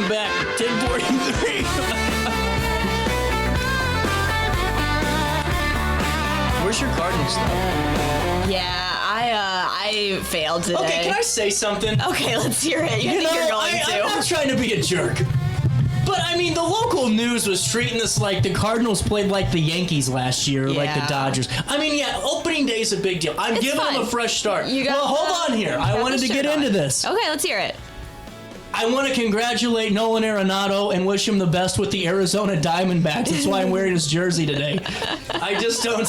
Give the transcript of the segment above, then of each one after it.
Welcome back. 10:43. Where's your Cardinals stuff? Yeah, I failed today. Okay, can I say something? Okay, let's hear it. You think know, you're going to. I'm not trying to be a jerk. But, I mean, the local news was treating this like the Cardinals played like the Yankees last year, like the Dodgers. I mean, yeah, opening day is a big deal. I'm giving them a fresh start. Well, hold on here. I wanted to get into this. Okay, let's hear it. I want to congratulate Nolan Arenado and wish him the best with the Arizona Diamondbacks. That's why I'm wearing his jersey today. I just don't...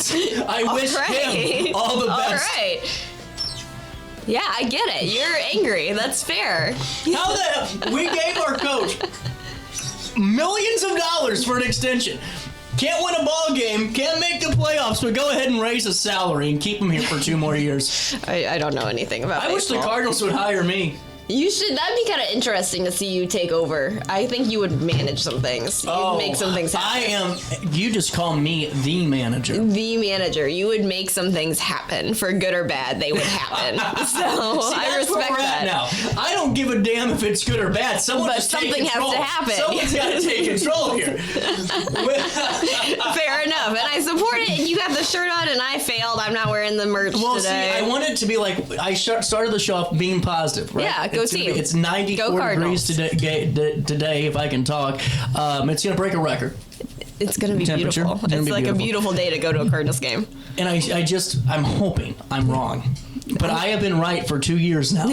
I wish him all the best. All right. Yeah, I get it. You're angry. That's fair. How the hell? We gave our coach millions of dollars for an extension. Can't win a ball game, can't make the playoffs, but go ahead and raise his salary and keep him here for 2 more years. I don't know anything about I wish the Cardinals would hire me. You should. That'd be kind of interesting to see you take over. I think you would manage some things. You'd make some things happen. You just call me the manager. The manager. You would make some things happen, for good or bad. They would happen. So See, I respect that. Now I don't give a damn if it's good or bad. But something has to happen. Someone's got to take control here. Fair enough, and I support it. You got the shirt on, and I failed. I'm not wearing the merch today. See, I wanted to be like I started the show off being positive. Right? Yeah. It's 94 degrees today, if I can talk. It's going to break a record. It's going to be beautiful. It's like a beautiful day to go to a Cardinals game. And I'm hoping I'm wrong. But I have been right for 2 years now.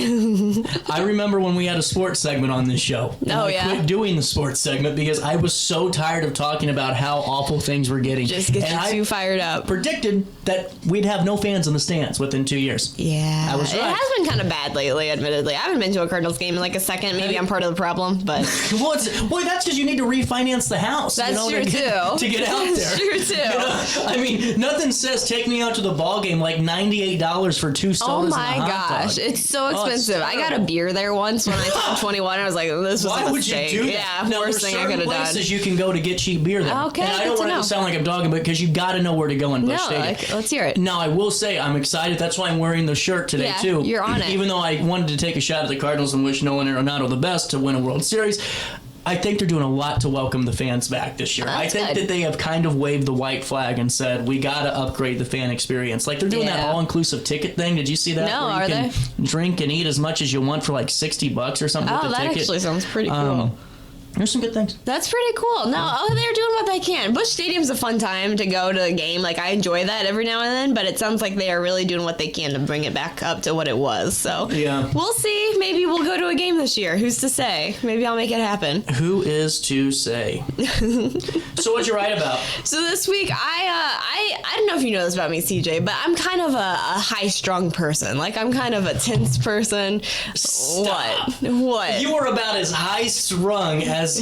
I remember when we had a sports segment on this show. And I quit doing the sports segment because I was so tired of talking about how awful things were getting. Just get you too fired up. Predicted that we'd have no fans in the stands within 2 years. Yeah. I was right. It has been kind of bad lately, admittedly. I haven't been to a Cardinals game in like a second. Maybe I'm part of the problem, but... That's because you need to refinance the house. That's true, too. To get out there. That's true, too. I mean, nothing says take me out to the ball game like $98 for 2 sodas. Oh my gosh, it's so expensive. I got a beer there once when I turned 21. I was like, this was a mistake. Why would you do that? Yeah, worst thing I could have done. Places you can go to get cheap beer there. Okay, and I don't want it to sound like I'm dogging, but because you got to know where to go in Busch Stadium. Let's hear it. Now, I will say I'm excited. That's why I'm wearing the shirt today, too. You're on it. Even though I wanted to take a shot at the Cardinals and wish Nolan Arenado the best to win a World Series, I think they're doing a lot to welcome the fans back this year. I think that they have kind of waved the white flag and said, we got to upgrade the fan experience. Like, they're doing that all-inclusive ticket thing. Did you see that? No, where you can drink and eat as much as you want for like $60 or something with the ticket. Oh, that actually sounds pretty cool. There's some good things. That's pretty cool. No, they're doing what they can. Busch Stadium's a fun time to go to a game. Like, I enjoy that every now and then, but it sounds like they are really doing what they can to bring it back up to what it was. So, we'll see. Maybe we'll go to a game this year. Who's to say? Maybe I'll make it happen. Who is to say? So what'd you write about? So this week, I don't know if you know this about me, CJ, but I'm kind of a high-strung person. Like, I'm kind of a tense person. Stop. What? You were about as high-strung as as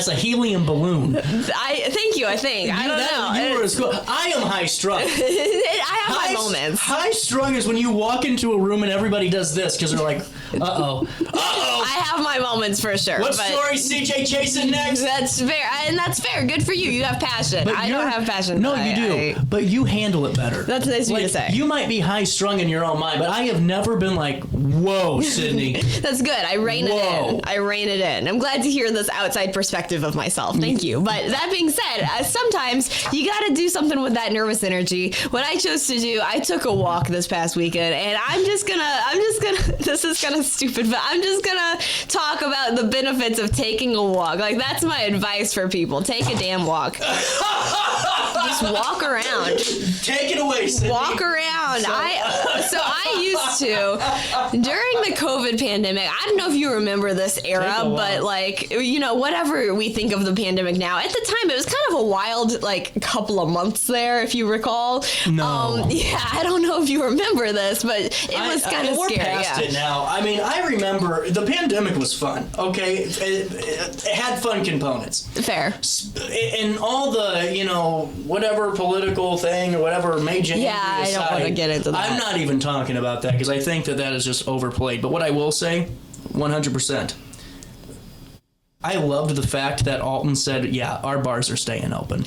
a helium balloon. Thank you. I think I don't know. You were I am high strung. I have my moments. High strung is when you walk into a room and everybody does this because they're like, uh-oh. I have my moments for sure. What story CJ chasing next? That's fair, and that's fair. Good for you. You have passion. But I don't have passion. No, you do. But you handle it better. That's nice of you to say. You might be high strung in your own mind, but I have never been like, whoa, Sydney. That's good. I rein it in. I'm glad to hear this outside perspective of myself. Thank you. But that being said, sometimes you got to do something with that nervous energy. What I chose to do, I took a walk this past weekend, and I'm just gonna, this is kind of stupid, but I'm just gonna talk about the benefits of taking a walk. Like, that's my advice for people. Take a damn walk. Just walk around. Take it away, Sydney. Walk around. So I used to, during the COVID pandemic, I don't know if you remember this era, but like, whatever we think of the pandemic now, at the time it was kind of a wild, like, couple of months there, if you recall. No. I don't know if you remember this, but it was kind of scary. We're past it now. I mean, I remember the pandemic was fun, okay? It had fun components. Fair. And all the, whatever political thing or whatever made you angry aside, I don't want to get into that. I'm not even talking about that because I think that is just overplayed. But what I will say, 100%. I loved the fact that Alton said, yeah, our bars are staying open.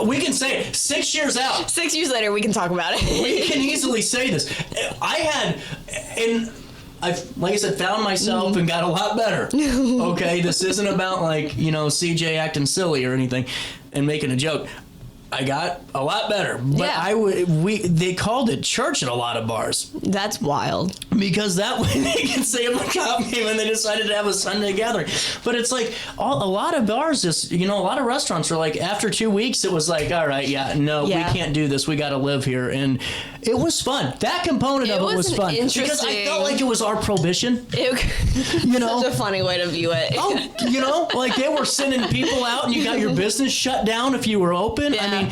We can say it 6 years out. 6 years later, we can talk about it. We can easily say this. like I said, found myself and got a lot better. Okay, this isn't about like, you know, CJ acting silly or anything and making a joke. I got a lot better, but they called it church at a lot of bars. That's wild. Because that way they can say it without me when they decided to have a Sunday gathering. But it's like a lot of bars just, you know, a lot of restaurants are like, after 2 weeks, it was like, all right, we can't do this. We got to live here. And it was fun. That component of it was fun. Because I felt like it was our prohibition. You know? Such a funny way to view it. You know, like they were sending people out and you got your business shut down if you were open. Yeah. I mean,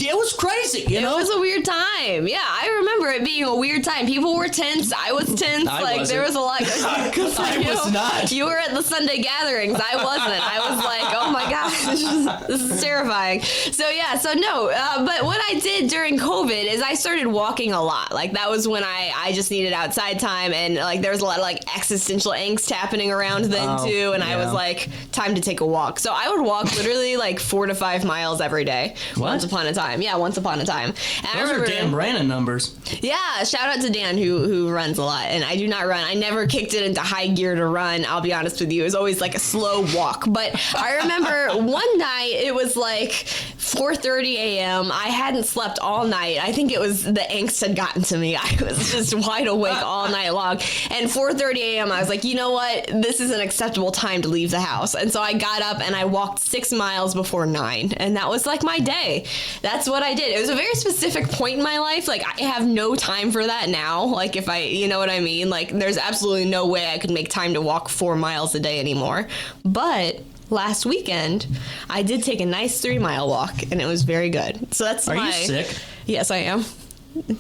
it was crazy, you know? It was a weird time. Yeah, I remember it being a weird time. People were tense. I was tense. There was a lot. I was not. You were at the Sunday gatherings. I wasn't. I was like, oh my gosh, this is terrifying. But what I did during COVID is I started walking a lot. Like that was when I just needed outside time, and like there was a lot of like existential angst happening around then too. And I was like, time to take a walk. So I would walk literally like 4 to 5 miles every day. What? Once upon a time. Yeah, once upon a time. And those are Dan Brannon numbers. Yeah, shout out to Dan who runs a lot. And I do not run. I never kicked it into high gear to run, I'll be honest with you. It was always like a slow walk. But I remember one night it was like 4:30 a.m. I hadn't slept all night. I think it was the angst had gotten to me. I was just wide awake all night long. And 4:30 a.m. I was like, you know what? This is an acceptable time to leave the house. And so I got up and I walked 6 miles before 9. And that was like my day. That's what I did. It was a very specific point in my life. Like I have no time for that now. Like if you know what I mean? Like there's absolutely no way I could make time to walk 4 miles a day anymore. But last weekend, I did take a nice 3-mile walk and it was very good. So that's Are you sick? Yes, I am.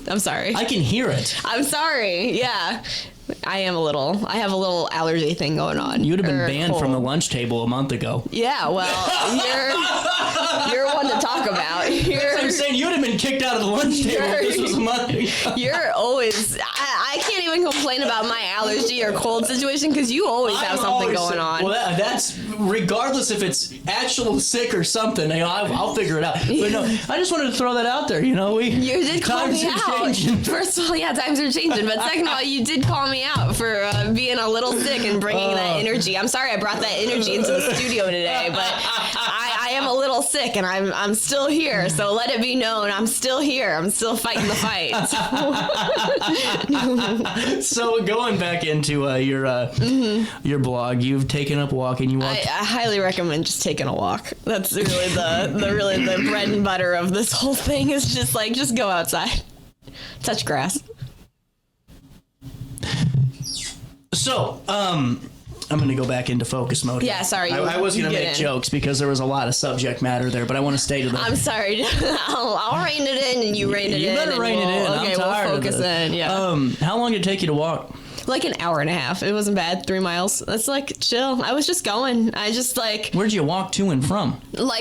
I'm sorry. I can hear it. I'm sorry. Yeah. I have a little allergy thing going on. You'd have been banned from the lunch table a month ago. Yeah, well, you're one to talk about. I'm saying you'd have been kicked out of the lunch table if this was a month ago. You're always... I can't even complain about my allergy or cold situation because you always have something going on. Well, that's regardless if it's actual sick or something. You know, I'll figure it out. But no, I just wanted to throw that out there. You know, you did call me out. First of all, yeah, times are changing. But second of all, you did call me out for being a little sick and bringing that energy. I'm sorry I brought that energy into the studio today, but I am a little sick and I'm still here. So let it be known, I'm still here. I'm still fighting the fight. So going back into your blog, you've taken up walking. I highly recommend just taking a walk. That's really the bread and butter of this whole thing is just go outside, touch grass. So, I'm going to go back into focus mode. Yeah, sorry. I was going to make jokes because there was a lot of subject matter there, but I want to stay to that. I'm sorry. I'll rein it in and you rein it in. You better rein it in. Okay, I'm tired we'll focus in. Yeah. How long did it take you to walk? Like an hour and a half. It wasn't bad. 3 miles. That's like chill. I was just going. Where'd you walk to and from?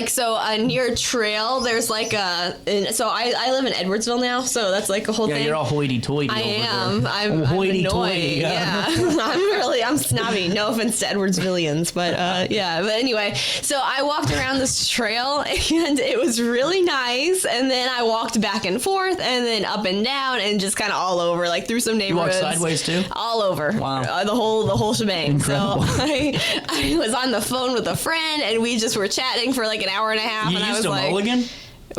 So near a trail, there's like I live in Edwardsville now, so that's like a whole thing. Yeah, you're all hoity-toity. I am. I'm hoity-toity. Yeah. I'm snobby. No offense to Edwardsvillians, but yeah. But anyway, so I walked around this trail and it was really nice. And then I walked back and forth and then up and down and just kind of all over, like through some neighborhoods. You walked sideways too? All over. Wow. The whole shebang. Incredible. So I was on the phone with a friend and we just were chatting for like an hour and a half. You and used I was a mulligan?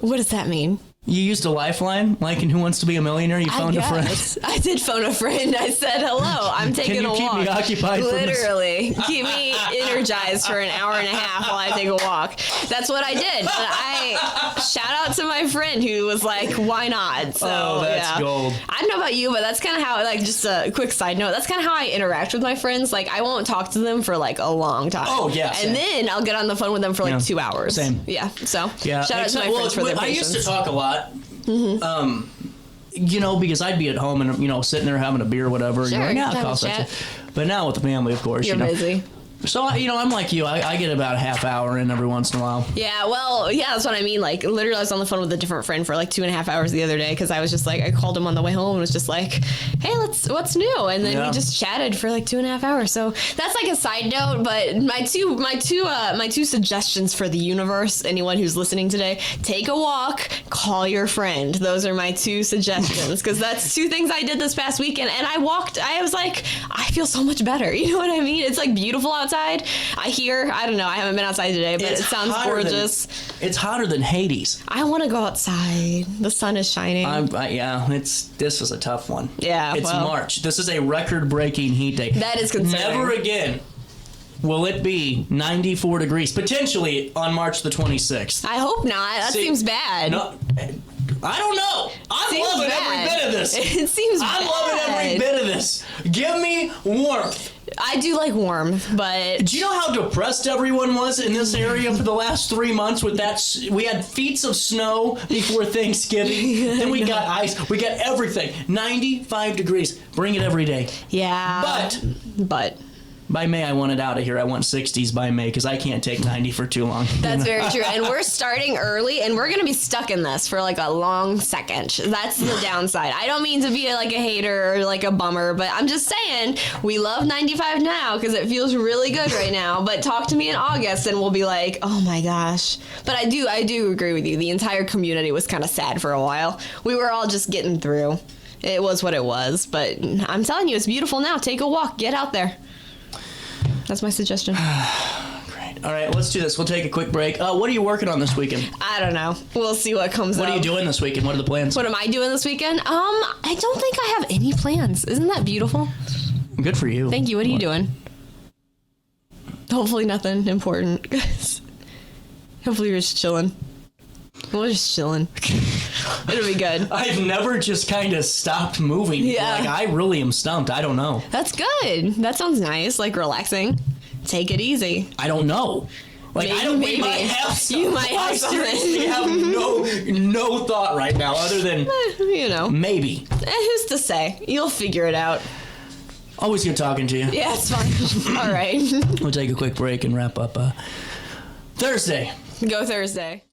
What does that mean? You used a lifeline, like in Who Wants to Be a Millionaire? You phoned a friend. I did phone a friend. I said, hello, I'm taking a walk. Can you keep me occupied? Literally. Keep me energized for an hour and a half while I take a walk. That's what I did. But I shout out to my friend who was like, why not? So, that's gold. I don't know about you, but that's kind of how, like, just a quick side note, that's kind of how I interact with my friends. Like, I won't talk to them for like a long time. Oh, yeah. And then I'll get on the phone with them for like 2 hours. Same. Yeah. So, yeah. Shout out to my friends for their patience. I used to talk a lot. Mm-hmm. Because I'd be at home and, sitting there having a beer or whatever. Sure, and you're like, I'll call such. But now with the family, of course, You're busy. So, I'm like you. I get about a half hour in every once in a while. Yeah, well, yeah, that's what I mean. Like, literally, I was on the phone with a different friend for like 2.5 hours the other day because I was just like, I called him on the way home and was just like, hey, what's new? And then we just chatted for like 2.5 hours. So that's like a side note. But my two suggestions for the universe, anyone who's listening today, take a walk, call your friend. Those are my two suggestions because that's two things I did this past weekend. And I was like, I feel so much better. You know what I mean? It's like beautiful outside. I don't know. I haven't been outside today, but it sounds gorgeous. It's hotter than Hades. I want to go outside. The sun is shining. This is a tough one. Yeah, it's March. This is a record-breaking heat day. That is concerning. Never again will it be 94 degrees, potentially on March the 26th. I hope not. That seems bad. No, I don't know. I'm loving every bit of this. It seems bad. I'm loving every bit of this. Give me warmth. I do like warm, but... Do you know how depressed everyone was in this area for the last 3 months with that? We had feet of snow before Thanksgiving. Then we got ice. We got everything. 95 degrees. Bring it every day. Yeah. But... By May, I want it out of here. I want 60s by May because I can't take 90 for too long. That's very true. And we're starting early, and we're going to be stuck in this for like a long second. That's the downside. I don't mean to be like a hater or like a bummer, but I'm just saying we love 95 now because it feels really good right now. But talk to me in August, and we'll be like, oh my gosh. But I do agree with you. The entire community was kind of sad for a while. We were all just getting through. It was what it was. But I'm telling you, it's beautiful now. Take a walk. Get out there. That's my suggestion. Great. All right, let's do this. We'll take a quick break. What are you working on this weekend? I don't know. We'll see what comes up. What are you doing this weekend? What are the plans? What am I doing this weekend? I don't think I have any plans. Isn't that beautiful? Good for you. Thank you. What are you doing? Hopefully nothing important. Hopefully you're just chilling. We're just chilling. It'll be good. I've never just kind of stopped moving. Yeah. Like, I really am stumped. I don't know. That's good. That sounds nice. Like relaxing. Take it easy. I don't know. Like, Maybe. We might have some. You might have I something. seriously have no thought right now other than, maybe. Who's to say? You'll figure it out. Always good talking to you. Yeah, it's fine. All right. We'll take a quick break and wrap up Thursday. Go Thursday.